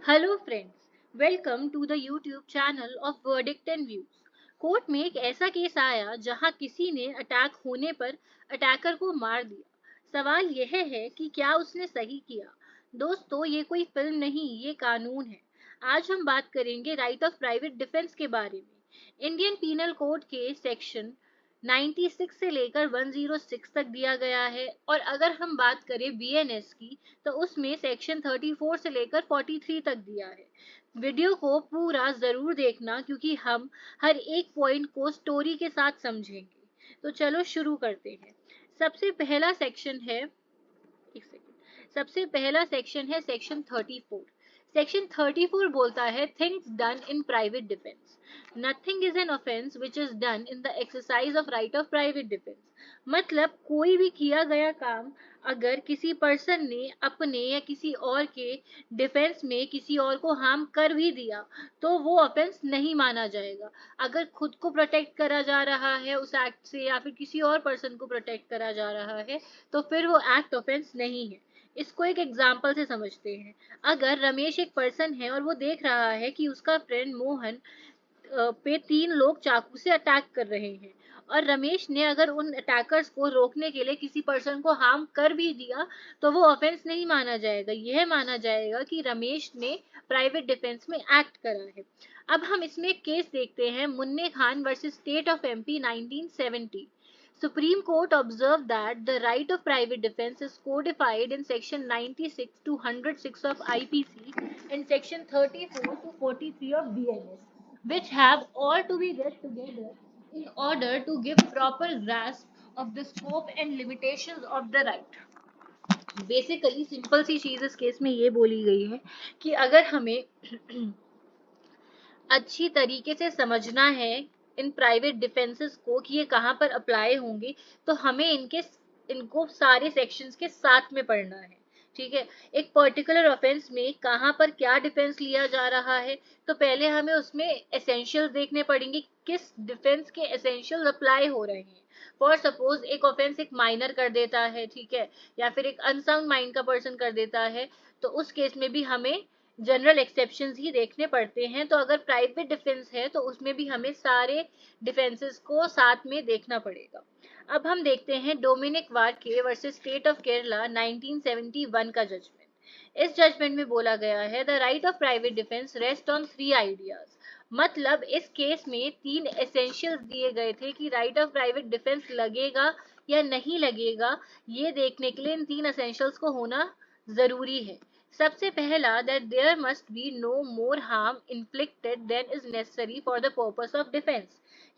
Hello friends, welcome to the YouTube channel of verdict and views. Court में एक ऐसा case आया जहां किसी ने अटैक होने पर अटैकर को मार दिया। सवाल यह है कि क्या उसने सही किया। दोस्तों, ये कोई फिल्म नहीं, ये कानून है। आज हम बात करेंगे राइट ऑफ प्राइवेट डिफेंस के बारे में। इंडियन पीनल कोड के सेक्शन 96 से लेकर 106 तक दिया गया है, और अगर हम बात करें बीएनएस की तो उसमें सेक्शन 34 से लेकर 43 तक दिया है। वीडियो को पूरा जरूर देखना क्योंकि हम हर एक पॉइंट को स्टोरी के साथ समझेंगे। तो चलो शुरू करते हैं। सबसे पहला सेक्शन है एक सेकंड सबसे पहला सेक्शन है सेक्शन 34। सेक्शन 34 बोलता है things done in private defence. Nothing is an offence which is done in the exercise of right of private defence. मतलब कोई भी किया गया काम अगर किसी पर्सन ने अपने या किसी और के डिफेंस में किसी और को हार्म कर भी दिया तो वो ऑफेंस नहीं माना जाएगा। अगर खुद को प्रोटेक्ट करा जा रहा है उस एक्ट से या फिर किसी और पर्सन को प्रोटेक्ट करा जा रहा है तो फिर वो एक्ट ऑफेंस नहीं है। इसको एक एग्जाम्पल से समझते हैं। अगर रमेश एक पर्सन है और वो देख रहा है कि उसका फ्रेंड मोहन पे 3 लोग चाकू से अटैक कर रहे हैं, और रमेश ने अगर उन अटैकर्स को रोकने के लिए किसी पर्सन को हार्म कर भी दिया तो वो ऑफेंस नहीं माना जाएगा। यह माना जाएगा कि रमेश ने प्राइवेट डिफेंस में एक्ट करा है। अब हम इसमें एक केस देखते हैं, मुन्ने Khan versus state of MP 1970। Supreme Court observed that the right of private defense is codified in section 96 to 106 of IPC and section 34 to 43 of BNS, which have all to be read together in order to give proper grasp of the scope and limitations of the right। Basically simple सी चीज इस case में ये बोली गई है कि अगर हमें अच्छी तरीके से समझना है इन प्राइवेट डिफेंसेस को कि ये कहाँ पर अप्लाई होंगे, तो हमें इनको सारे सेक्शंस के साथ में पढ़ना है। ठीक है, एक पर्टिकुलर ऑफेंस में कहाँ पर क्या डिफेंस लिया जा रहा है, तो पहले हमें उसमें एसेंशियल्स देखने पड़ेंगे, किस डिफेंस के एसेंशियल्स अप्लाई हो रहे हैं। फॉर सपोज एक ऑफेंस एक माइनर कर देता है, ठीक है, या फिर एक अनसाउंड माइंड का पर्सन कर देता है, तो उस केस में भी हमें जनरल एक्सेप्शंस ही देखने पड़ते हैं। तो अगर प्राइवेट डिफेंस है तो उसमें भी हमें सारे डिफेंसेस को साथ में देखना पड़ेगा। अब हम देखते हैं Dominic Varkey versus state of Kerala 1971 का जजमेंट। इस जजमेंट में बोला गया है the right of private defence rest on 3 ideas. मतलब इस केस में 3 एसेंशियल्स दिए गए थे कि राइट ऑफ प्राइवेट डिफेंस लगेगा या नहीं लगेगा। ये देखने के लिए इन 3 एसेंशियल्स को होना जरूरी है। सबसे पहला that there must be no more harm inflicted than is necessary for the purpose of defence.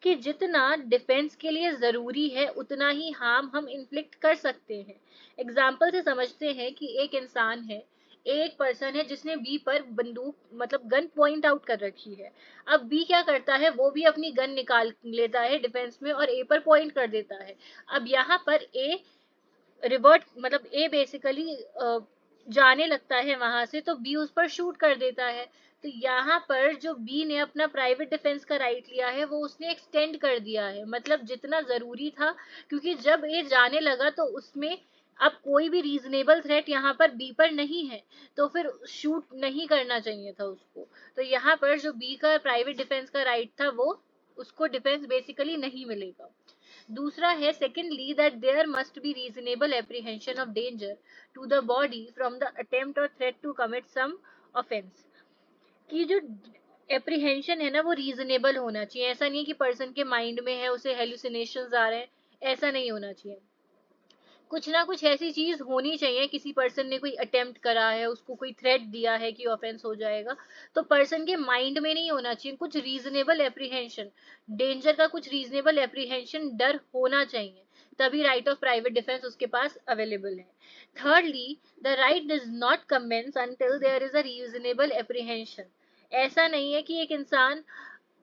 कि जितना डिफेंस के लिए जरूरी है उतना ही हार्म हम इन्फ्लिक्ट कर सकते हैं। एग्जाम्पल से समझते हैं कि एक इंसान है, एक पर्सन है जिसने बी पर बंदूक मतलब गन पॉइंट आउट कर रखी है। अब बी क्या करता है, वो भी अपनी गन निकाल लेता है डिफेंस में और ए पर पॉइंट कर देता है। अब यहाँ पर ए रिवर्ट मतलब ए बेसिकली जाने लगता है वहां से, तो बी उस पर शूट कर देता है। तो यहाँ पर जो बी ने अपना प्राइवेट डिफेंस का राइट लिया है वो उसने एक्सटेंड कर दिया है, मतलब जितना जरूरी था। क्योंकि जब ए जाने लगा तो उसमें अब कोई भी रीजनेबल थ्रेट यहाँ पर बी पर नहीं है, तो फिर शूट नहीं करना चाहिए था उसको। तो यहाँ पर जो बी का प्राइवेट डिफेंस का राइट था वो उसको डिफेंस बेसिकली नहीं मिलेगा। दूसरा है secondly that there must be reasonable apprehension of danger to the body from the attempt और threat to commit some offence. कि जो एप्रीहेंशन है ना वो रीजनेबल होना चाहिए। ऐसा नहीं है कि पर्सन के माइंड में है, उसे हेलुसिनेशंस आ रहे हैं, ऐसा नहीं होना चाहिए। कुछ ना कुछ ऐसी चीज होनी चाहिए, किसी पर्सन ने कोई अटेम्प्ट करा है, उसको कोई थ्रेट दिया है कि ऑफेंस हो जाएगा, तो पर्सन के माइंड में नहीं होना चाहिए। कुछ रीजनेबल एप्रीहेंशन, डेंजर का कुछ रीजनेबल एप्रीहेंशन, डर होना चाहिए, तभी राइट ऑफ प्राइवेट डिफेंस उसके पास अवेलेबल है। Thirdly the right does not commence until there is a reasonable apprehension. ऐसा नहीं है कि एक इंसान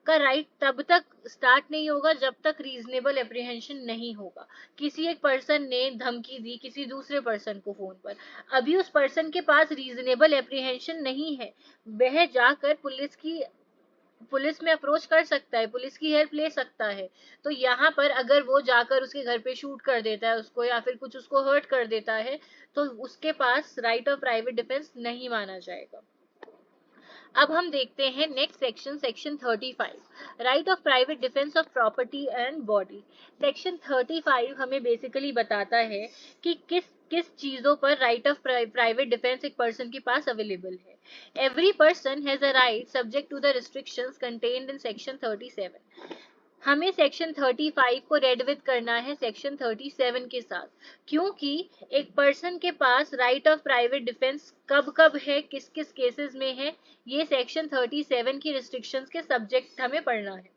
का राइट तब तक स्टार्ट नहीं होगा जब तक रीजनेबल एप्रीहेंशन नहीं होगा। किसी एक पर्सन ने धमकी दी किसी दूसरे पर्सन को फोन पर, अभी उस पर्सन के पास रीजनेबल एप्रीहेंशन नहीं है, वह जाकर पुलिस में अप्रोच कर सकता है, पुलिस की हेल्प ले सकता है। तो यहाँ पर अगर वो जाकर उसके घर पे शूट कर देता है उसको या फिर कुछ उसको हर्ट कर देता है तो उसके पास राइट ऑफ प्राइवेट डिफेंस नहीं माना जाएगा। अब हम देखते हैं next section, section 35, right of private defence of property and body. Section 35 हमें बेसिकली बताता है कि किस किस चीजों पर राइट ऑफ प्राइवेट डिफेंस एक पर्सन के पास अवेलेबल है। Every person has a right subject to the restrictions contained in section 37। हमें सेक्शन 35 को रेड विथ करना है सेक्शन 37 के साथ, क्योंकि एक पर्सन के पास राइट ऑफ प्राइवेट डिफेंस कब कब है, किस किस केसेस में है, ये सेक्शन 37 की रिस्ट्रिक्शंस के सब्जेक्ट हमें पढ़ना है।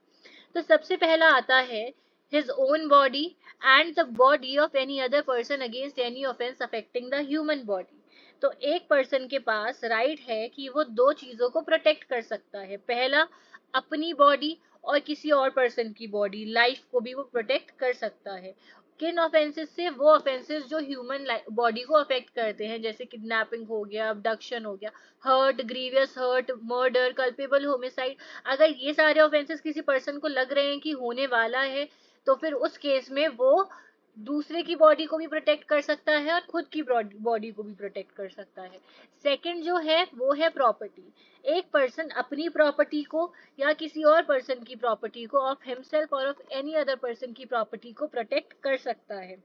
तो सबसे पहला आता है his own body and the body of any other person against any offense affecting the human body। तो एक पर्सन के पास राइट है कि वो दो चीजों को प्रोटेक्ट कर सकता है, पहला अपनी बॉडी और किसी और पर्सन की बॉडी, लाइफ को भी वो प्रोटेक्ट कर सकता है। किन ऑफेंसेस से? वो ऑफेंसेस जो ह्यूमन बॉडी को अफेक्ट करते हैं, जैसे किडनैपिंग हो गया, अबडक्शन हो गया, hurt, grievous hurt, murder, culpable homicide. अगर ये सारे ऑफेंसेस किसी पर्सन को लग रहे हैं कि होने वाला है, तो फिर उस केस में वो दूसरे की बॉडी को भी प्रोटेक्ट कर सकता है और खुद की बॉडी को भी प्रोटेक्ट कर सकता है। सेकंड जो है वो है प्रॉपर्टी। एक पर्सन अपनी प्रॉपर्टी को या किसी और पर्सन की प्रॉपर्टी को, ऑफ हिमसेल्फ और ऑफ एनी अदर पर्सन की प्रॉपर्टी को प्रोटेक्ट कर सकता है।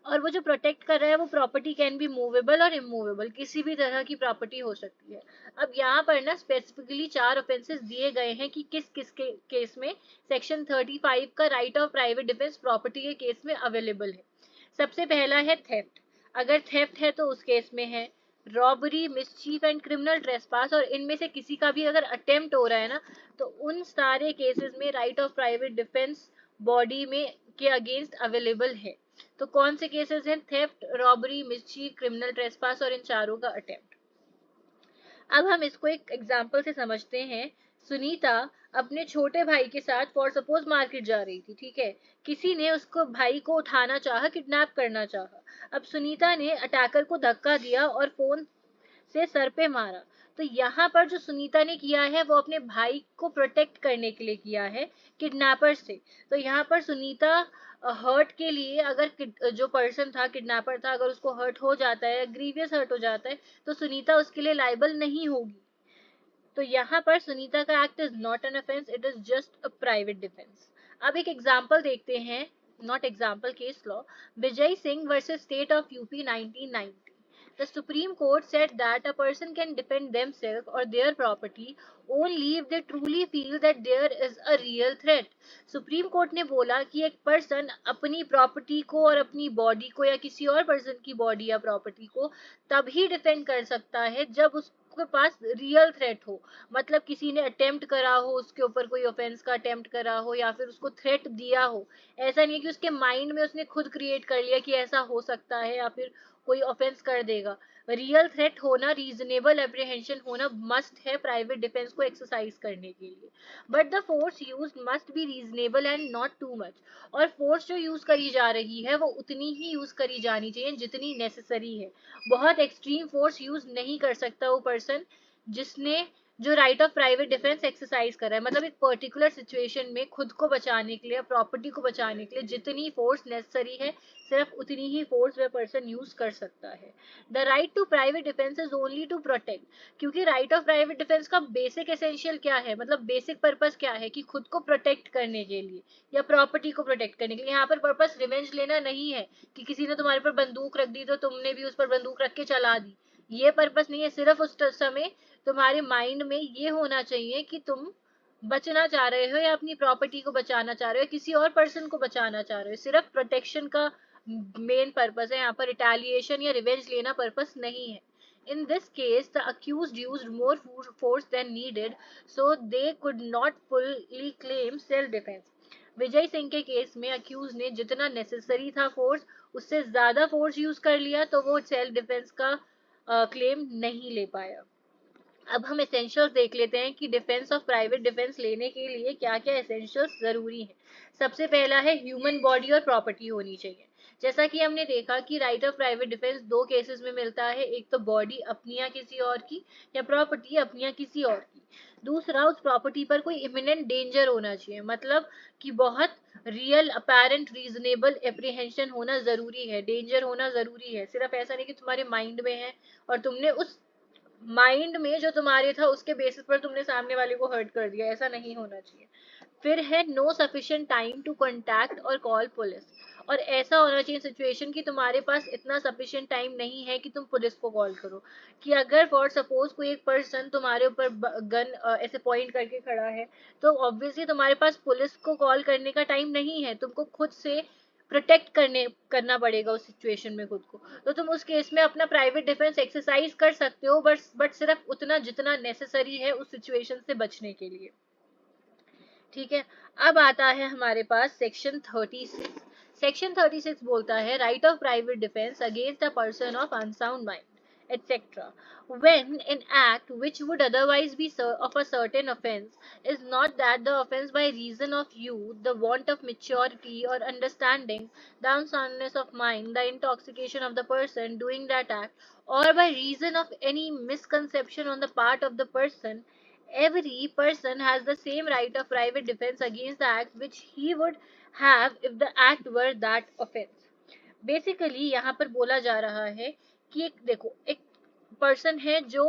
और वो जो प्रोटेक्ट कर रहा है वो प्रॉपर्टी कैन बी मूवेबल और इमूवेबल, किसी भी तरह की प्रॉपर्टी हो सकती है। अब यहाँ पर ना स्पेसिफिकली 4 ऑफेंसेस दिए गए हैं कि किस किस के केस में सेक्शन 35 का right of private defence property के केस में अवेलेबल है। सबसे पहला है थेफ्ट। अगर थेफ्ट है तो उस केस में है robbery, mischief and criminal trespass, और इनमें से किसी का भी अगर अटेम्प्ट हो रहा है ना, तो उन सारे केसेस में right of private defence body में के अगेंस्ट अवेलेबल है। तो कौन से केसेस हैं? Theft, robbery, mischief, criminal trespass और इन चारों का अटेम्प्ट। अब हम इसको एक एग्जाम्पल से समझते हैं। सुनीता अपने छोटे भाई के साथ फॉर सपोज मार्केट जा रही थी, ठीक है। किसी ने उसको भाई को उठाना चाहा, किडनैप करना चाहा। अब सुनीता ने अटैकर को धक्का दिया और फोन से सर पे मारा। तो यहाँ पर जो सुनीता ने किया है वो अपने भाई को प्रोटेक्ट करने के लिए किया है किडनैपर से। तो यहाँ पर सुनीता हर्ट के लिए, अगर जो पर्सन था किडनैपर था, अगर उसको हर्ट हो जाता है, ग्रीवियस हर्ट हो जाता है, तो सुनीता उसके लिए लाइबल नहीं होगी। तो यहाँ पर सुनीता का act is not an offence, it is just a private defence. अब एक एग्जाम्पल देखते हैं, not example, case law. Vijay Singh versus state of UP 1990। The Supreme Court said that a person can defend themselves or their property only if they truly feel that there is a real threat। Supreme court ने बोला कि एक person अपनी property को और अपनी body को या किसी और पर्सन की बॉडी या प्रॉपर्टी को तभी डिफेंड कर सकता है जब उसके पास रियल थ्रेट हो। मतलब किसी ने अटेम्प्ट करा हो, उसके ऊपर कोई ऑफेंस का अटेम्प्ट करा हो, या फिर उसको थ्रेट दिया हो। ऐसा नहीं है कि उसके माइंड में उसने खुद क्रिएट कर लिया कि ऐसा हो सकता है या फिर कोई ऑफेंस कर देगा। रियल थ्रेट होना, रीजनेबल एप्रीहेंशन होना मस्ट है प्राइवेट डिफेंस को एक्सरसाइज करने के लिए। But the force use must be reasonable and not too much. और फोर्स जो यूज करी जा रही है वो उतनी ही यूज करी जानी चाहिए जितनी नेसेसरी है। बहुत एक्सट्रीम फोर्स यूज नहीं कर सकता वो पर्सन जिसने जो right of private defence exercise कर रहा है। मतलब एक पर्टिकुलर सिचुएशन में खुद को बचाने के लिए, प्रॉपर्टी को बचाने के लिए जितनी फोर्स नेसेसरी है, सिर्फ उतनी ही फोर्स वह पर्सन यूज कर सकता है। The right to private defence is only to protect. क्योंकि राइट ऑफ प्राइवेट डिफेंस का बेसिक एसेंशियल क्या है, मतलब बेसिक पर्पस क्या है, कि खुद को प्रोटेक्ट करने के लिए या प्रॉपर्टी को प्रोटेक्ट करने के लिए। यहाँ पर पर्पस रिवेंज लेना नहीं है कि किसी ने तुम्हारे पर बंदूक रख दी तो तुमने भी उस पर बंदूक रख के चला दी, ये पर्पस नहीं है। सिर्फ उस समय तुम्हारे माइंड में ये होना चाहिए कि तुम बचना चाह रहे हो या अपनी प्रॉपर्टी को बचाना चाह रहे हो, किसी और पर्सन को बचाना चाह रहे हो। सिर्फ प्रोटेक्शन का मेन पर्पस है, यहाँ पर रिटेलिएशन या रिवेंज लेना पर्पस नहीं है। In this case, the accused used more force than needed, so they could not fully claim self-defense। Vijay Singh के केस में अक्यूज ने जितना नेसेसरी था फोर्स, उससे ज्यादा फोर्स यूज कर लिया, तो वो सेल्फ डिफेंस का क्लेम नहीं ले पाया। अब हम एसेंशियल्स देख लेते हैं कि डिफेंस ऑफ प्राइवेट डिफेंस लेने के लिए क्या क्या एसेंशियल्स जरूरी है। सबसे पहला है ह्यूमन बॉडी और प्रॉपर्टी होनी चाहिए। जैसा कि हमने देखा कि राइट ऑफ प्राइवेट डिफेंस दो केसेस में मिलता है, एक तो बॉडी अपनी या किसी और की, या प्रॉपर्टी अपनी या किसी और की। दूसरा, उस प्रॉपर्टी पर कोई इमिनेंट डेंजर होना चाहिए, मतलब कि बहुत रियल अपैरेंट रीजनेबल एप्रीहेंशन होना जरूरी है, डेंजर होना जरूरी है। सिर्फ ऐसा नहीं कि तुम्हारे माइंड में है और तुमने उस माइंड में जो तुम्हारे था उसके बेसिस पर तुमने सामने वाले को हर्ट कर दिया, ऐसा नहीं होना चाहिए। फिर है no sufficient time to contact और कॉल पुलिस, और ऐसा होना चाहिए सिचुएशन कि तुम्हारे पास इतना सफिशिएंट टाइम नहीं है कि तुम पुलिस को कॉल करो। कि अगर फॉर सपोज कोई एक पर्सन तुम्हारे ऊपर गन ऐसे पॉइंट करके खड़ा है, तो ऑब्वियसली तुम्हारे पास पुलिस को कॉल करने का टाइम नहीं है, तुमको खुद से प्रोटेक्ट करना पड़ेगा उस सिचुएशन में खुद को। तो तुम उस केस में अपना प्राइवेट डिफेंस एक्सरसाइज कर सकते हो, बट सिर्फ उतना जितना नेसेसरी है उस सिचुएशन से बचने के लिए। ठीक है, अब आता है हमारे पास सेक्शन 36। सेक्शन 36 बोलता है right of private defence against a person of unsound mind etcetera when an act which would otherwise be of a certain offense is not that the offense by reason of youth, the want of maturity or understanding, the unsoundness of mind, the intoxication of the person doing that act, or by reason of any misconception on the part of the person, every person has the same right of private defense against the act which he would have if the act were that offense. Basically यहाँ पर बोला जा रहा है कि एक देखो, एक पर्सन है जो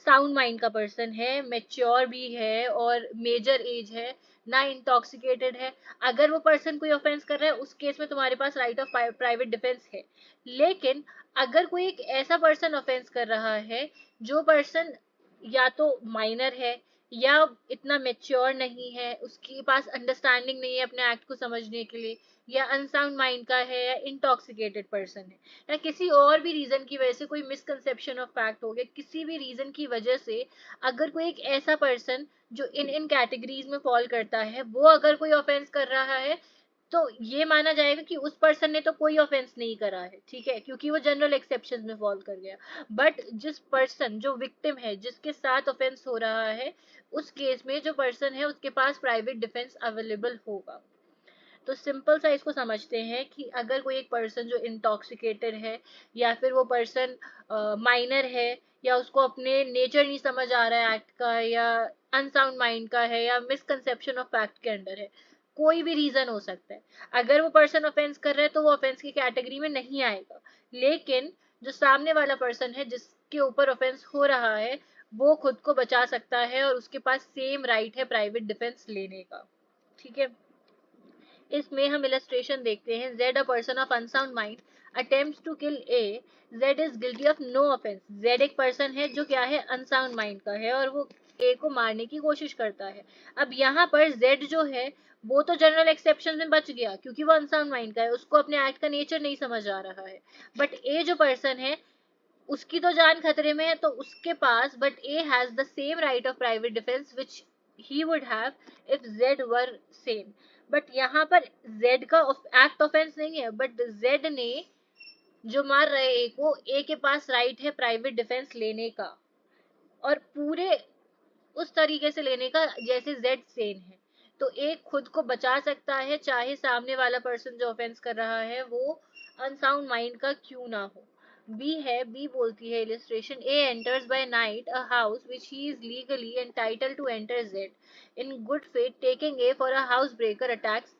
साउंड माइंड का पर्सन है, मेच्योर भी है और मेजर एज है, ना इंटॉक्सिकेटेड है। अगर वो पर्सन कोई ऑफेंस कर रहा है उस केस में तुम्हारे पास राइट ऑफ प्राइवेट डिफेंस है। लेकिन अगर कोई एक ऐसा पर्सन ऑफेंस कर रहा है जो पर्सन या तो माइनर है या इतना मेच्योर नहीं है, उसके पास अंडरस्टैंडिंग नहीं है अपने एक्ट को समझने के लिए, या अनसाउंड माइंड का है, या इंटॉक्सिकेटेड पर्सन है, या किसी और भी रीजन की वजह से कोई मिसकंसेप्शन ऑफ फैक्ट हो गया, किसी भी रीजन की वजह से अगर कोई एक ऐसा पर्सन जो इन कैटेगरीज में फॉल करता है वो अगर कोई ऑफेंस कर रहा है, तो ये माना जाएगा कि उस पर्सन ने तो कोई ऑफेंस नहीं करा है, ठीक है, क्योंकि वो जनरल एक्सेप्शन में फॉल कर गया। बट जिस पर्सन जो विक्टिम है जिसके साथ ऑफेंस हो रहा है, उस केस में जो पर्सन है उसके पास प्राइवेट डिफेंस अवेलेबल होगा। तो सिंपल सा इसको समझते हैं कि अगर कोई एक पर्सन जो इंटॉक्सिकेटेड है, या फिर वो पर्सन माइनर है, या उसको अपने नेचर नहीं समझ आ रहा है एक्ट का, या अनसाउंड माइंड का है, या मिसकंसेप्शन ऑफ फैक्ट के अंडर है, कोई भी रीजन हो सकता है, अगर वो पर्सन ऑफेंस कर रहा है तो वो ऑफेंस की कैटेगरी में नहीं आएगा। लेकिन जो सामने वाला पर्सन है जिसके ऊपर ऑफेंस हो रहा है, वो खुद को बचा सकता है और उसके पास सेम राइट है प्राइवेट डिफेंस लेने का। ठीक है, इसमें हम इलस्ट्रेशन देखते हैं। Z a person of unsound mind attempts to kill A, Z is guilty of no offence. Z एक पर्सन है जो क्या है, अनसाउंड माइंड का है, और वो A को मारने की कोशिश करता है। अब यहाँ पर Z जो है वो तो जनरल एक्सेप्शन में बच गया क्योंकि वो अनसाउंड माइंड का है, उसको अपने एक्ट का नेचर नहीं समझ आ रहा है। बट A जो पर्सन है उसकी तो जान खतरे में है, तो उसके पास but A has the same right of private defence which he would have if Z were same. But यहाँ पर Z का एक्ट ऑफेंस नहीं है, बट Z ने जो मार रहे A को, A के पास राइट है प्राइवेट डिफेंस लेने का, और पूरे उस तरीके से लेने का जैसे Z सेम है। तो A खुद को बचा सकता है चाहे सामने वाला पर्सन जो ऑफेंस कर रहा है वो अनसाउंड माइंड का क्यों ना हो। बी है, बी बोलती है illustration, A enters by night a house which he is legally entitled to enter Z in good faith taking A for a house breaker attacks.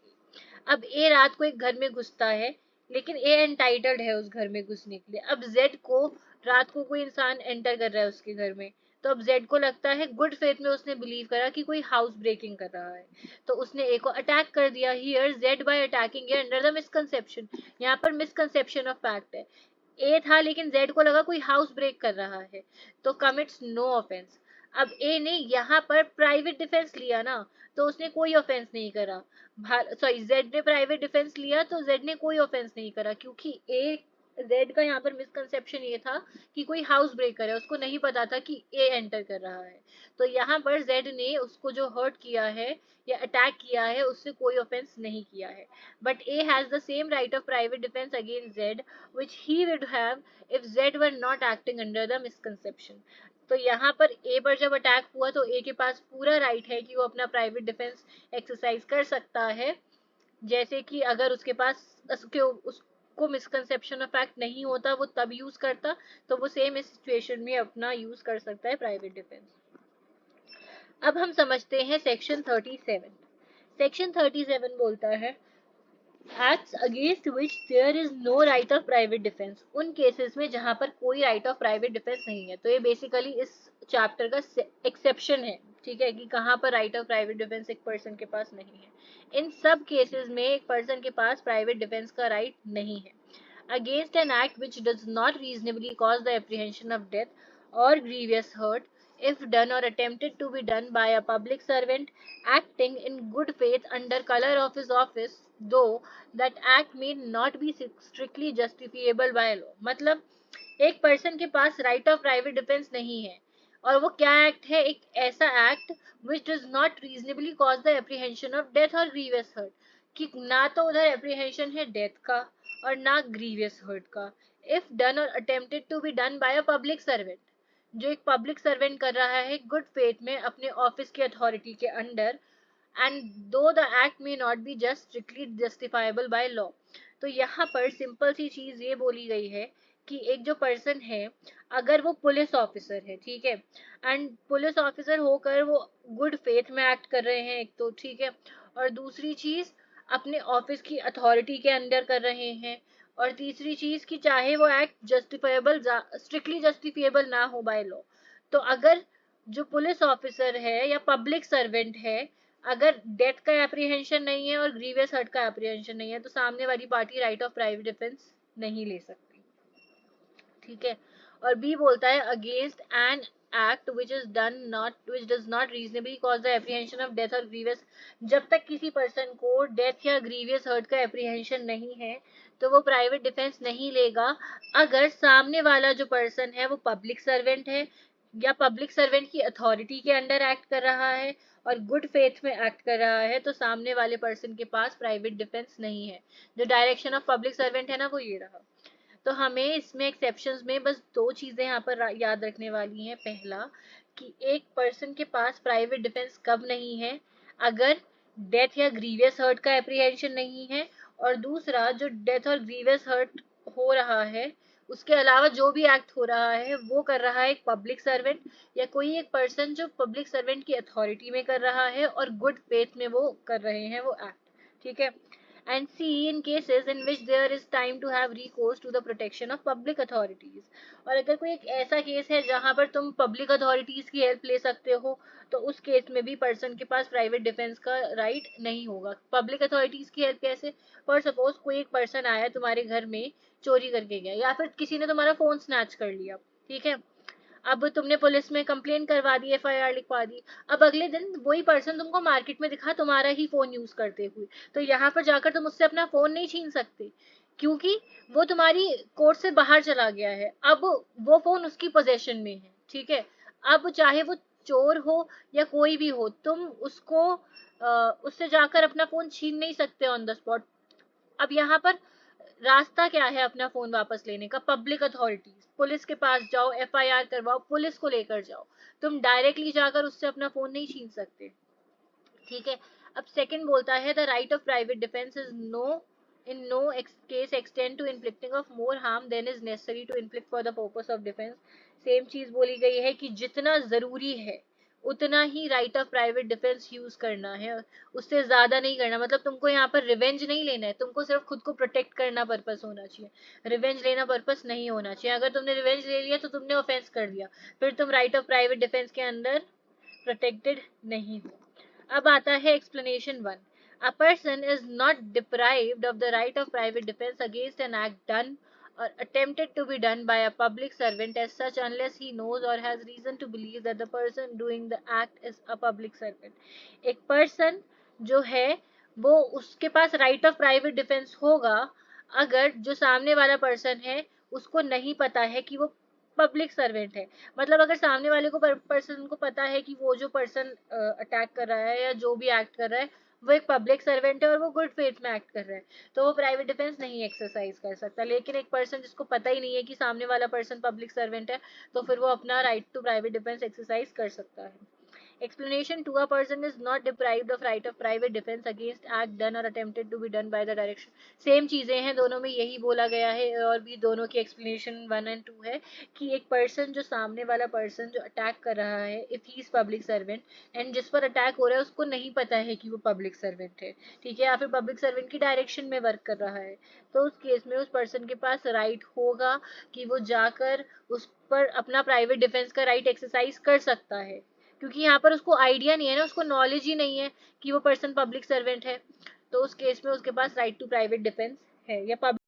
अब ए रात को एक घर में घुसता है, लेकिन ए एंटाइटल्ड है उस घर में घुसने के लिए। अब जेड को रात को कोई इंसान एंटर कर रहा है उसके घर में, तो अब जेड को लगता है, गुड फेथ में उसने बिलीव करा कि कोई हाउस ब्रेकिंग कर रहा है, तो उसने ए को अटैक कर दिया। Here Z bye attacking A under the misconception, यहाँ पर मिसकंसेप्शन ऑफ फैक्ट है, ए था लेकिन जेड को लगा कोई हाउस ब्रेक कर रहा है, तो कमिट्स नो ऑफेंस। अब ए ने यहाँ पर प्राइवेट डिफेंस लिया ना, तो उसने कोई ऑफेंस नहीं करा। सॉरी, जेड ने प्राइवेट डिफेंस लिया तो जेड ने कोई ऑफेंस नहीं करा, क्योंकि ए जेड का यहाँ पर मिसकंसेप्शन ये था कि कोई हाउस ब्रेकर है, उसको नहीं पता था कि ए एंटर कर रहा है। तो यहाँ पर जेड ने उसको जो हर्ट किया है या अटैक किया है उससे कोई ऑफेंस नहीं किया है। But A has the same right of private defence against Z which he would have if Z were not acting under the misconception। तो यहाँ पर A पर जब अटैक हुआ तो A के पास पूरा राइट है कि वो अपना प्राइवेट डिफेंस एक्सरसाइज कर सकता है, जैसे कि अगर उसके पास उसको मिसकंसेप्शन ऑफ फैक्ट नहीं होता वो तब यूज करता, तो वो सेम इस सिचुएशन में अपना यूज कर सकता है प्राइवेट डिफेंस। अब हम समझते हैं सेक्शन 37। सेक्शन 37 बोलता है acts against which there is no right of private defence, उन केसेस में जहां पर कोई राइट ऑफ प्राइवेट डिफेंस नहीं है। तो ये बेसिकली इस चैप्टर का एक्सेप्शन है, ठीक है, कि कहाँ पर राइट ऑफ प्राइवेट डिफेंस एक पर्सन के पास नहीं है। इन सब केसेस में एक पर्सन के पास प्राइवेट डिफेंस का राइट नहीं है। Against an act which does not reasonably cause the apprehension of death or grievous hurt, if done or attempted to be done by a public servant acting in good faith under color of his office, though that act may not be strictly justifiable by law। मतलब एक person के पास right of private defence नहीं है, और वो क्या act है, एक ऐसा act which does not reasonably cause the apprehension of death और ग्रीवियस हर्ट, कि ना तो उधर एप्रीहेंशन है डेथ का और ना ग्रीवियस हर्ट का। If done or attempted to be done by a public servant, जो एक पब्लिक सर्वेंट कर रहा है गुड फेथ में अपने ऑफिस की अथॉरिटी के अंडर, एंड दो द एक्ट में not be just strictly justifiable by law. तो यहाँ पर सिंपल सी चीज ये बोली गई है कि एक जो पर्सन है, अगर वो पुलिस ऑफिसर है, ठीक है, एंड पुलिस ऑफिसर होकर वो गुड फेथ में एक्ट कर रहे हैं एक तो, ठीक है, और दूसरी चीज अपने ऑफिस की अथॉरिटी के अंडर कर रहे हैं, और तीसरी चीज कि चाहे वो एक्ट जस्टिफाइबल स्ट्रिक्टली जस्टिफिएबल ना हो बाय लॉ, तो अगर जो पुलिस ऑफिसर है या पब्लिक सर्वेंट है, अगर डेथ का एप्रीहेंशन नहीं है और ग्रीवियस हर्ट का एप्रीहेंशन नहीं है, तो सामने वाली party right of private defence नहीं ले सकती, ठीक है। और बी बोलता है against an act which is done not which does not reasonably cause the apprehension of death और ग्रीवियस, जब तक किसी पर्सन को डेथ या ग्रीवियस हर्ट का एप्रीहेंशन नहीं है तो वो प्राइवेट डिफेंस नहीं लेगा, अगर सामने वाला जो पर्सन है वो पब्लिक सर्वेंट है या पब्लिक सर्वेंट की अथॉरिटी के अंडर एक्ट कर रहा है और गुड फेथ में एक्ट कर रहा है, तो सामने वाले पर्सन के पास प्राइवेट डिफेंस नहीं है। जो डायरेक्शन ऑफ पब्लिक सर्वेंट है ना, वो ये रहा। तो हमें इसमें एक्सेप्शंस में बस दो चीजें यहाँ पर याद रखने वाली हैं। पहला, कि एक पर्सन के पास प्राइवेट डिफेंस कब नहीं है, अगर डेथ या ग्रीवियस हर्ट का एप्रीहेंशन नहीं है, और दूसरा जो डेथ और ग्रीवियस हर्ट हो रहा है उसके अलावा जो भी एक्ट हो रहा है वो कर रहा है एक पब्लिक सर्वेंट या कोई एक पर्सन जो पब्लिक सर्वेंट की अथॉरिटी में कर रहा है और गुड फेथ में वो कर रहे हैं वो एक्ट, ठीक है। And C, in cases in which there is time to have recourse to the protection of public authorities। और अगर कोई एक ऐसा केस है जहां पर तुम पब्लिक अथॉरिटीज की हेल्प ले सकते हो, तो उस केस में भी पर्सन के पास प्राइवेट डिफेंस का राइट नहीं होगा। पब्लिक अथॉरिटीज की हेल्प कैसे, फॉर सपोज कोई एक पर्सन आया तुम्हारे घर में, चोरी करके गया, या फिर किसी ने तुम्हारा फोन स्नैच कर लिया, ठीक है, अब तुमने पुलिस में कंप्लेन करवा दी, एफआईआर लिखवा दी, अब अगले दिन वही पर्सन तुमको मार्केट में दिखा तुम्हारा ही फोन यूज करते हुए, तो यहाँ पर जाकर तुम उससे अपना फोन नहीं छीन सकते, क्योंकि वो तुम्हारी कोर्ट से बाहर चला गया है, अब वो फोन उसकी पोजेशन में है, ठीक है। अब चाहे वो चोर हो या कोई भी हो, तुम उसको उससे जाकर अपना फोन छीन नहीं सकते ऑन द स्पॉट। अब यहाँ पर रास्ता क्या है अपना फोन वापस लेने का, पब्लिक अथॉरिटीज, पुलिस के पास जाओ, एफआईआर करवाओ, पुलिस को लेकर जाओ, तुम डायरेक्टली जाकर उससे अपना फोन नहीं छीन सकते, ठीक है। अब सेकंड बोलता है the right of private defence is no in no case extend to inflicting of more harm than is necessary to inflict for the purpose of defence. Same चीज बोली गई है कि जितना जरूरी है उतना ही right of private defence use करना है, उससे ज्यादा नहीं करना। मतलब तुमको यहाँ पर रिवेंज नहीं लेना है, तुमको सिर्फ खुद को प्रोटेक्ट करना पर्पस होना चाहिए, रिवेंज लेना पर्पस नहीं होना चाहिए। अगर तुमने रिवेंज ले लिया तो तुमने ऑफेंस कर दिया, फिर तुम राइट ऑफ प्राइवेट डिफेंस के अंदर प्रोटेक्टेड नहीं हो। अब आता है explanation 1। A person is not deprived of the right of private defense against an act done or attempted to be done by a public servant as such unless he knows or has reason to believe that the person doing the act is a public servant। एक person जो है वो उसके पास right of private defense होगा अगर जो सामने वाला person है उसको नहीं पता है कि वो पब्लिक सर्वेंट है। मतलब अगर सामने वाले को पर्सन को पता है कि वो जो पर्सन अटैक कर रहा है या जो भी एक्ट कर रहा है वो एक पब्लिक सर्वेंट है और वो गुड फेथ में एक्ट कर रहा है, तो वो प्राइवेट डिफेंस नहीं एक्सरसाइज कर सकता। लेकिन एक पर्सन जिसको पता ही नहीं है कि सामने वाला पर्सन पब्लिक सर्वेंट है, तो फिर वो अपना right to private defence exercise कर सकता है। Explanation: to a person is not deprived of right of private defense against act done or attempted to be done by the direction. Same चीजें हैं दोनों में, यही बोला गया है और भी दोनों की एक्सप्लेनेशन 1 और 2 है कि एक पर्सन जो सामने वाला पर्सन जो अटैक कर रहा है, if he is public servant and जिस पर अटैक हो रहा है उसको नहीं पता है कि वो पब्लिक सर्वेंट है, ठीक है, या फिर पब्लिक सर्वेंट की डायरेक्शन में वर्क कर रहा है, तो उस केस में उस पर्सन के पास राइट होगा कि वो जाकर उस पर अपना प्राइवेट डिफेंस का राइट एक्सरसाइज कर सकता है, क्योंकि यहाँ पर उसको आइडिया नहीं है ना, उसको नॉलेज ही नहीं है कि वो पर्सन पब्लिक सर्वेंट है, तो उस केस में उसके पास राइट टू प्राइवेट डिफेंस है या पब्लिक।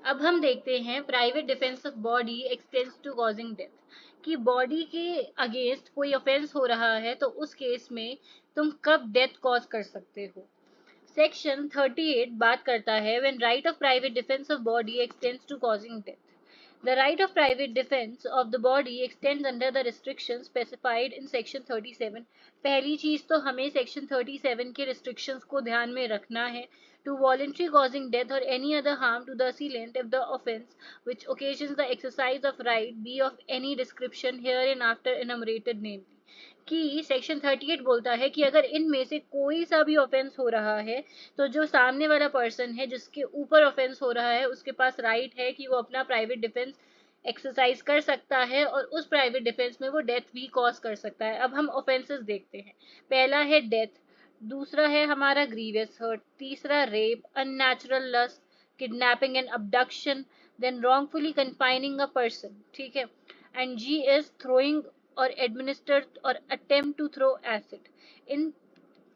अब हम देखते हैं private defence of body extends to causing death, कि बॉडी के अगेंस्ट कोई ऑफेंस हो रहा है तो उस केस में तुम कब डेथ कॉज कर सकते हो। सेक्शन 38 बात करता है when right of private defence of body extends to causing death. The right of private defense of the body extends under the restrictions specified in section 37. पहली चीज तो हमें section 37 के restrictions को ध्यान में रखना है, to voluntary causing death or any other harm to the assailant if the offence which occasions the exercise of right be of any description hereinafter enumerated, namely कि सेक्शन 38 बोलता है कि अगर इनमें से कोई सा भी ऑफेंस हो रहा है तो जो सामने वाला पर्सन है जिसके ऊपर ऑफेंस हो रहा है उसके पास राइट है कि वो अपना प्राइवेट डिफेंस एक्सरसाइज कर सकता है और उस प्राइवेट डिफेंस में वो डेथ भी कॉज कर सकता है। अब हम ऑफेंसेस देखते हैं। पहला है डेथ, दूसरा है हमारा ग्रीवियस हर्ट, तीसरा rape, unnatural lust, kidnapping and abduction, then wrongfully confining a person, ठीक है, and G is throwing or administer or attempt to throw acid. इन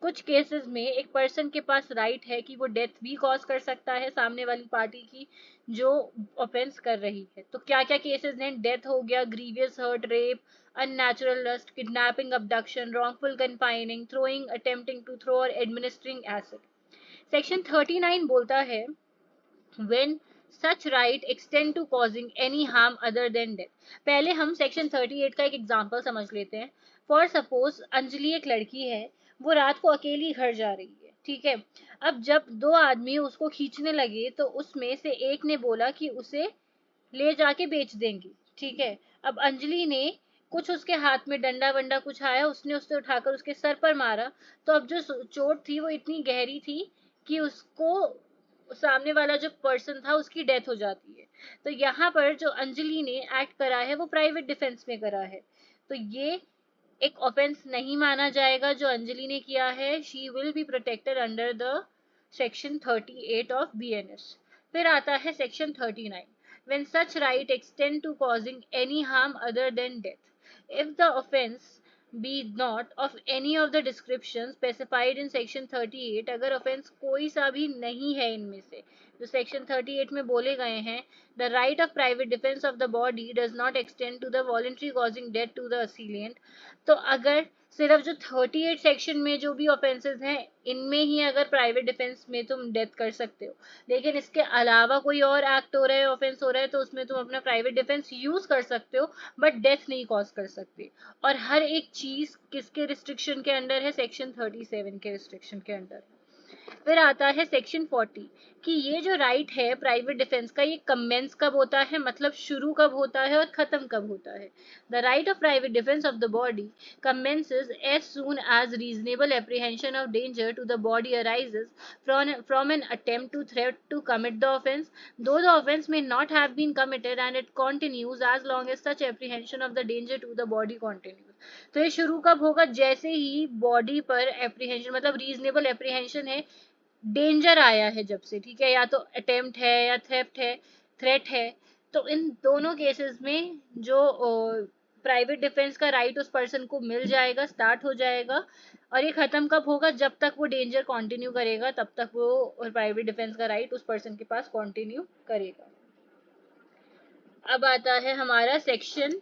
कुछ केसेस में एक पर्सन के पास राइट है कि वो डेथ भी कॉज कर सकता है सामने वाली पार्टी की जो ऑफेंस कर रही है। तो क्या क्या केसेस हैं? डेथ हो गया, grievous hurt, rape, unnatural lust, kidnapping, abduction, wrongful confining, throwing, attempting to throw or administering acid. Section 39 बोलता है when such right extend to causing any harm other than death। पहले हम सेक्शन 38 का एक example समझ लेते हैं। फॉर सपोज अंजलि एक लड़की है, वो रात को अकेली घर जा रही है, ठीक है। अब जब दो आदमी उसको खींचने लगे तो उसमें से एक ने बोला कि उसे ले जाके बेच देंगी, ठीक है। अब अंजलि ने कुछ उसके हाथ में डंडा वंडा कुछ आया, उसने उसे उठाकर उसके सर पर मारा, तो अब जो चोट थी वो इतनी गहरी थी कि उसको सामने वाला जो पर्सन था उसकी डेथ हो जाती है। तो यहाँ पर जो अंजलि ने एक्ट करा है वो प्राइवेट डिफेंस में करा है, तो ये एक ऑफेंस नहीं माना जाएगा जो अंजलि ने किया है। She will be protected under the section 38 of BNS. फिर आता है section 39, when such right extend to causing any harm other than death if the offense be not of any of the descriptions specified in section 38। अगर offence कोई सा भी नहीं है इनमें से जो सेक्शन 38 में बोले गए हैं, the right of private defense of the body does not extend to the voluntary causing death to the assailant। तो अगर सिर्फ जो 38 सेक्शन में जो भी ऑफेंसेस हैं इनमें ही अगर प्राइवेट डिफेंस में तुम डेथ कर सकते हो, लेकिन इसके अलावा कोई और एक्ट हो रहा है, ऑफेंस हो रहा है, तो उसमें तुम अपना प्राइवेट डिफेंस यूज कर सकते हो बट डेथ नहीं कॉज कर सकते। और हर एक चीज किसके रिस्ट्रिक्शन के अंडर है? सेक्शन 37 के रिस्ट्रिक्शन के अंडर। फिर आता है सेक्शन 40 कि ये जो राइट है प्राइवेट डिफेंस का ये कमेंस कब होता है, मतलब शुरू कब होता है और खत्म कब होता है। The right of private defence of the body commences as soon as reasonable apprehension of danger to the body arises from an attempt to threat to commit the offense, though the offense may not have been committed, and it continues as long as such apprehension of the danger to the body continues। तो ये शुरू कब होगा? जैसे ही body पर apprehension, मतलब reasonable apprehension है, danger आया है जब से, ठीक है, या तो अटेम्प्ट है या थेफ्ट है, थ्रेट है, तो इन दोनों केसेस में जो प्राइवेट डिफेंस का राइट उस पर्सन को मिल जाएगा, स्टार्ट हो जाएगा। और ये खत्म कब होगा? जब तक वो डेंजर कंटिन्यू करेगा तब तक वो प्राइवेट डिफेंस का राइट उस पर्सन के पास कंटिन्यू करेगा। अब आता है हमारा सेक्शन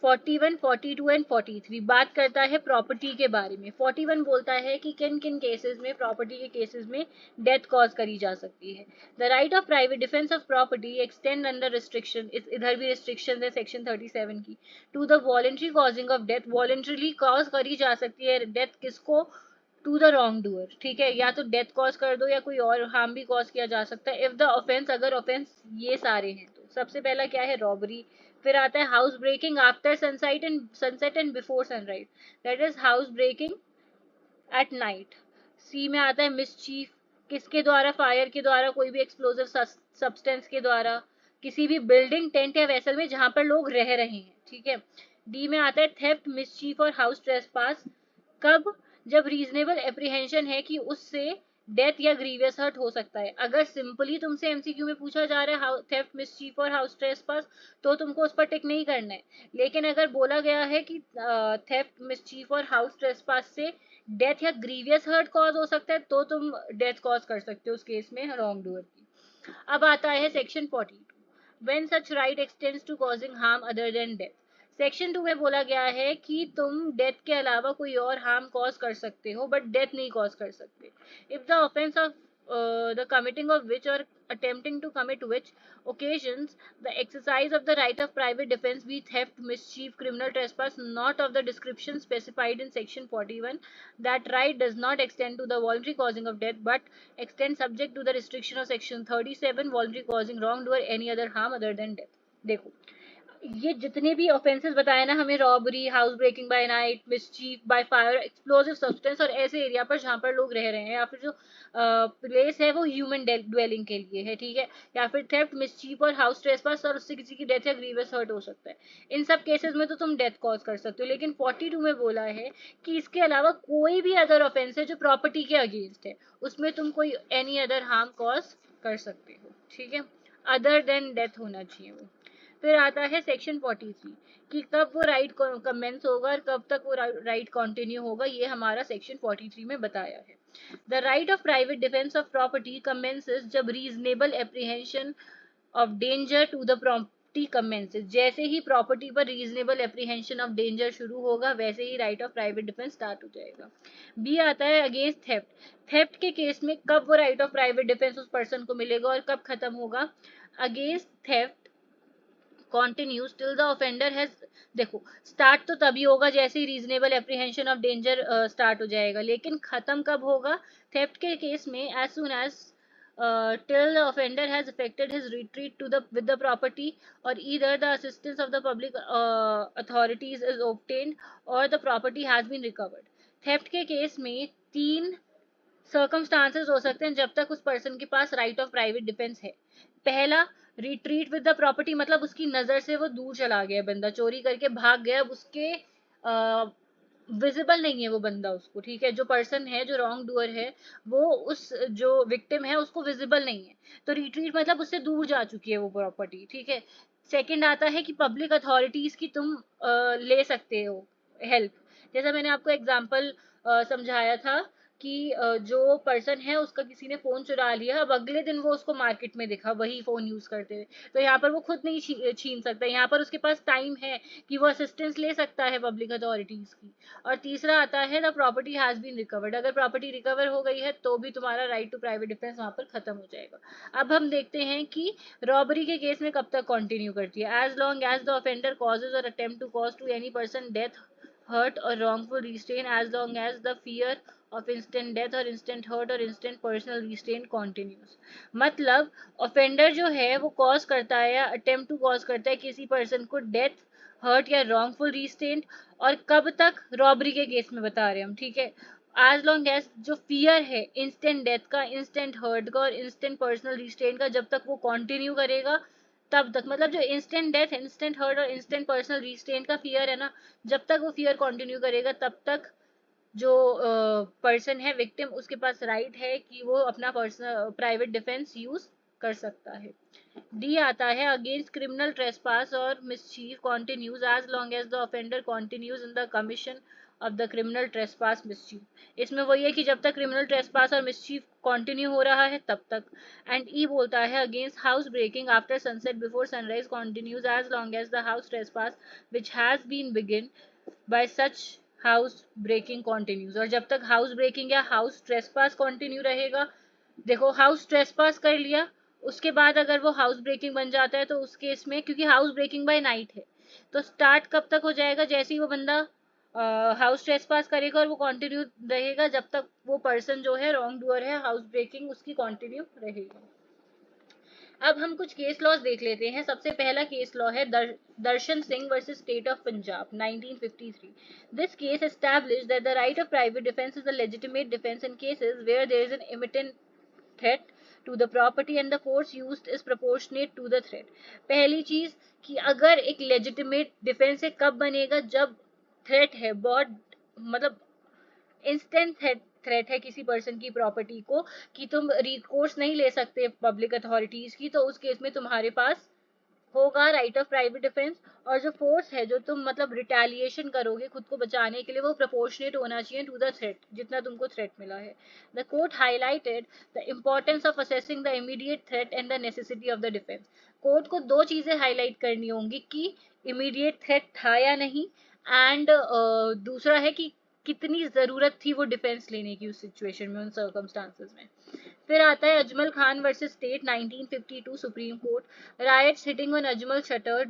41, 42 एंड 43 बात करता है प्रॉपर्टी के बारे में। 41 बोलता है कि किन किन केसेस में, प्रॉपर्टी के केसेस में डेथ कॉज करी जा सकती है। The right of private defence of property extend under restriction, इधर भी रिस्ट्रिक्शन है सेक्शन 37 की, to the voluntary causing of death. Voluntarily cause करी जा सकती है डेथ, किसको? टू द रॉन्ग डूअर, ठीक है, या तो डेथ कॉज कर दो या कोई और हार्म भी कॉज किया जा सकता है। इफ द ऑफेंस, अगर ऑफेंस ये सारे हैं, तो सबसे पहला क्या है? रॉबरी, फिर आता है house breaking after sunset and before sunrise, that is house breaking at night. C में आता है मिसचीफ, किसके द्वारा, फायर के द्वारा, कोई भी एक्सप्लोजिव सब्सटेंस के द्वारा, किसी भी बिल्डिंग, टेंट या वेसल में जहां पर लोग रह रहे हैं, ठीक है। डी में आता है थेफ्ट, मिसचीफ और हाउस ट्रेसपास, कब, जब रीजनेबल एप्रीहेंशन है कि उससे डेथ या ग्रीवियस हर्ट हो सकता है। अगर सिंपली तुमसे एमसीक्यू में पूछा जा रहा है थेफ्ट, मिसचीफ और हाउस ट्रेसपास, तो तुमको उस पर टिक नहीं करना है। लेकिन अगर बोला गया है कि थेफ्ट, मिसचीफ और हाउस ट्रेसपास से डेथ या ग्रीवियस हर्ट कॉज हो सकता है, तो तुम डेथ कॉज कर सकते हो उस केस में रॉन्ग डूअर की। अब आता है section 42, when such right extends to causing harm other than death. Section 2 में बोला गया है कि तुम डेथ के अलावा कोई और हार्म कॉज कर सकते हो, बट डेथ नहीं कॉज कर सकते। If the offence of the committing of which or attempting to commit which occasions the exercise of the right of private defense be theft, mischief, criminal trespass not of the description specified in section 41, that right does not extend to the voluntary causing of death but extends subject to the restriction of section 37, voluntary causing wrongdoer any other harm other than death। देखो, ये जितने भी offences बताए ना हमें, robbery, house breaking by night, mischief by fire, explosive substance, और ऐसे area पर जहाँ पर लोग रह रहे हैं, या फिर जो प्लेस है वो ह्यूमन ड्वेलिंग के लिए है, ठीक है, या फिर थेफ्ट, मिसचीफ और हाउस ट्रेसपास, और उससे किसी की डेथ या ग्रीवियस हर्ट हो सकता है। इन सब केसेस में तो तुम डेथ कॉज कर सकते हो, लेकिन 42 में बोला है कि इसके अलावा कोई भी अदर ऑफेंस है जो प्रॉपर्टी के अगेंस्ट है, उसमें तुम कोई एनी अदर हार्म कॉज कर सकते हो, ठीक है, अदर देन डेथ होना चाहिए वो। फिर आता है सेक्शन 43 कि कब वो राइट कमेंस होगा और कब तक वो राइट कंटिन्यू होगा, ये हमारा सेक्शन 43 में बताया है। The right of private defence of property commences जब reasonable apprehension of danger to the property commences, जैसे ही प्रॉपर्टी पर रीजनेबल एप्रीहेंशन ऑफ डेंजर शुरू होगा वैसे ही right of private defence start हो जाएगा। बी आता है अगेंस्ट थेफ्ट, थेफ्ट के केस में कब वो राइट ऑफ प्राइवेट डिफेंस उस पर्सन को मिलेगा और कब खत्म होगा। Against theft continues till the offender has, देखो स्टार्ट तो तभी होगा जैसे ही reasonable apprehension of danger start हो जाएगा, लेकिन खत्म कब होगा थेफ्ट के केस में, as soon as till the offender has effected his retreat to the with the property or either the assistance of the public authorities is obtained or the property has been recovered। Theft के case में तीन circumstances हो सकते हैं जब तक उस person के पास राइट ऑफ प्राइवेट डिफेंस है। पहला, रिट्रीट विद द प्रॉपर्टी, मतलब उसकी नजर से वो दूर चला गया, बंदा चोरी करके भाग गया, अब उसके विजिबल नहीं है वो बंदा उसको, ठीक है, जो पर्सन है, जो रॉन्ग डूअर है, वो उस जो विक्टिम है उसको विजिबल नहीं है, तो रिट्रीट मतलब उससे दूर जा चुकी है वो प्रॉपर्टी, ठीक है। सेकंड आता है कि पब्लिक अथॉरिटीज की तुम ले सकते हो हेल्प, जैसा मैंने आपको एग्जांपल समझाया था कि जो पर्सन है उसका किसी ने फोन चुरा लिया, अब अगले दिन वो उसको मार्केट में दिखा वही फोन यूज करते हुए, तो यहाँ पर वो खुद नहीं छीन सकता, यहाँ पर उसके पास टाइम है कि वो असिस्टेंस ले सकता है पब्लिक अथॉरिटीज की। और तीसरा आता है the property has been recovered, अगर प्रॉपर्टी रिकवर हो गई है तो भी तुम्हारा राइट टू प्राइवेट डिफेंस वहां पर खत्म हो जाएगा। अब हम देखते हैं कि रॉबरी के केस में कब तक कंटिन्यू करती है। As long as the offender causes और attempt to cause to any person death, hurt or wrongful restraint, as long as the fear of instant death or instant hurt or instant personal restraint continues। मतलब offender जो है वो cause करता है या attempt to cause करता है किसी पर्सन को डेथ, हर्ट या रॉन्गफुल रिस्ट्रेंट, और कब तक, रॉबरी के केस में बता रहे हैं हम, ठीक है। एज लॉन्ग एज जो फियर है इंस्टेंट डेथ का, इंस्टेंट हर्ट का और इंस्टेंट पर्सनल रिस्ट्रेंट का, जब तक वो कंटिन्यू करेगा तब तक, मतलब जो इंस्टेंट डेथ, इंस्टेंट हर्ट और इंस्टेंट पर्सनल रिस्ट्रेंट का फियर है ना, जब तक वो फियर कंटिन्यू करेगा तब तक जो पर्सन है विक्टिम, उसके पास राइट है कि वो अपना पर्सनल प्राइवेट डिफेंस यूज कर सकता है। डी आता है अगेंस्ट क्रिमिनल ट्रेसपास और mischief continues as long as the offender continues in the commission of the criminal trespass mischief. इसमें वही है कि जब तक क्रिमिनल ट्रेसपास और मिसचीफ कंटिन्यू हो रहा है तब तक। एंड ई बोलता है against house breaking after sunset before sunrise continues as long as the house trespass which has been begin by such house breaking continues, और जब तक हाउस ब्रेकिंग या हाउस ट्रेसपास कंटिन्यू रहेगा। देखो हाउस ट्रेसपास कर लिया, उसके बाद अगर वो हाउस ब्रेकिंग बन जाता है तो उस केस में, क्योंकि हाउस ब्रेकिंग बाय नाइट है, तो स्टार्ट कब तक हो जाएगा, जैसे ही वो बंदा हाउस ट्रेसपास करेगा और वो कंटिन्यू रहेगा जब तक वो पर्सन जो है रॉन्ग डूअर है, हाउस ब्रेकिंग उसकी कंटिन्यू रहेगी। अब हम कुछ केस लॉज देख लेते हैं। सबसे पहला केस लॉ है Darshan Singh versus state of Punjab 1953। This case established that the right of private defense is a legitimate defense in cases where there is an imminent threat to the property and the force used is proportionate to the threat। पहली चीज कि अगर एक legitimate defence है कब बनेगा, जब threat है बहुत, मतलब इंस्टेंट थ्रेट है किसी पर्सन की प्रॉपर्टी को, कि तुम रिकोर्स नहीं ले सकते पब्लिक अथॉरिटीज की, तो उस केस में तुम्हारे पास होगा राइट ऑफ प्राइवेट डिफेंस। और जो फोर्स है, जो तुम मतलब रिटेलिएशन करोगे खुद को बचाने के लिए, वो प्रोपोर्शनेट होना चाहिए टू द थ्रेट, जितना तुमको थ्रेट मिला है। The court highlighted the importance of assessing the immediate threat and the necessity of the defence. Court को दो चीजें हाईलाइट करनी होंगी कि इमीडिएट थ्रेट था या नहीं, एंड दूसरा है कि कितनी जरूरत थी वो डिफेंस लेने की उस सिचुएशन में, उन सर्कमस्टांसेस में। फिर आता है Ajmal Khan versus state 1952 Supreme Court. Rights hitting on Ajmal shutter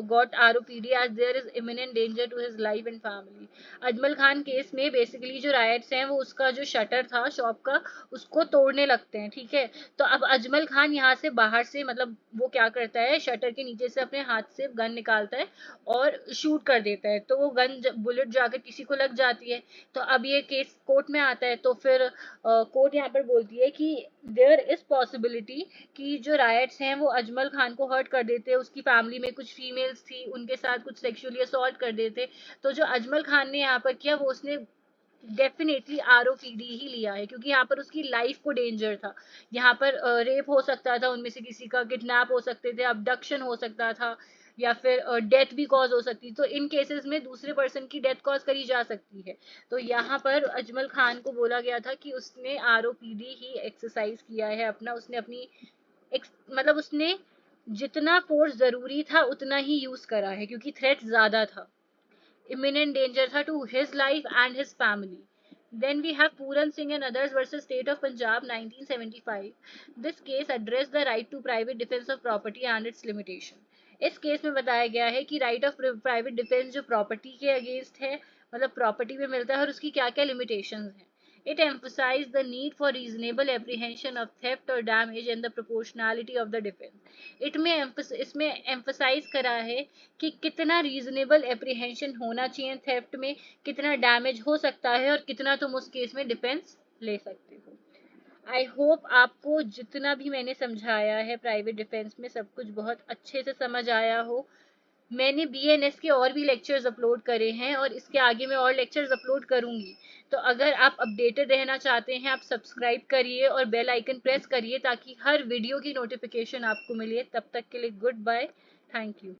got ROPD as there is imminent danger to his life and family. Ajmal Khan case में बेसिकली जो राइट्स हैं वो उसका जो शटर था शॉप का, उसको तोड़ने लगते हैं, ठीक है। तो अब अजमल खान यहाँ से बाहर से, मतलब वो क्या करता है, शटर के नीचे से अपने हाथ से गन निकालता है और शूट कर देता है, तो वो गन बुलेट जाकर किसी को लग जाती है। तो अब ये केस कोर्ट में आता है, तो फिर कोर्ट यहाँ पर बोलती है कि देयर इज पॉसिबिलिटी कि जो रायट्स हैं वो अजमल खान को हर्ट कर देते, उसकी फैमिली में कुछ फीमेल्स थी उनके साथ कुछ सेक्सुअली असॉल्ट कर देते। तो जो अजमल खान ने यहाँ पर किया वो उसने डेफिनेटली आरओपीडी ही लिया है, क्योंकि यहाँ पर उसकी लाइफ को डेंजर था। यहाँ पर रेप हो सकता था, उनमें से किसी का किडनैप हो सकते थे, अबडक्शन हो सकता था, या फिर डेथ भी कॉज हो सकती। तो इन केसेस में दूसरे पर्सन की डेथ कॉज करी जा सकती है। तो यहाँ पर अजमल खान को बोला गया था कि उसने आरओपीडी ही एक्सरसाइज किया है अपना, उसने अपनी मतलब उसने जितना फोर्स जरूरी था उतना ही यूज करा है, क्योंकि थ्रेट ज्यादा था, imminent danger tha to his life and his family. Then we have Puran Singh and others versus State of Punjab 1975. This case addressed the right to private defense of property and its limitation. इस case में बताया गया है कि right of private defence जो property के against है, मतलब प्रॉपर्टी में मिलता है, और उसकी क्या क्या लिमिटेशंस हैं। It emphasized the need for reasonable apprehension of theft or damage and the proportionality of the defense. इसमें emphasize करा है कि कितना रीजनेबल एप्रीहेंशन होना चाहिए थेफ्ट में, कितना डैमेज हो सकता है, और कितना तुम उस केस में डिफेंस ले सकते हो। आई होप आपको जितना भी मैंने समझाया है प्राइवेट डिफेंस में सब कुछ बहुत अच्छे से समझ आया हो। मैंने बीएनएस के और भी लेक्चर्स अपलोड करे हैं, और इसके आगे मैं और लेक्चर्स अपलोड करूंगी। तो अगर आप अपडेटेड रहना चाहते हैं, आप सब्सक्राइब करिए और बेल आइकन प्रेस करिए ताकि हर वीडियो की नोटिफिकेशन आपको मिले। तब तक के लिए गुड बाय, थैंक यू।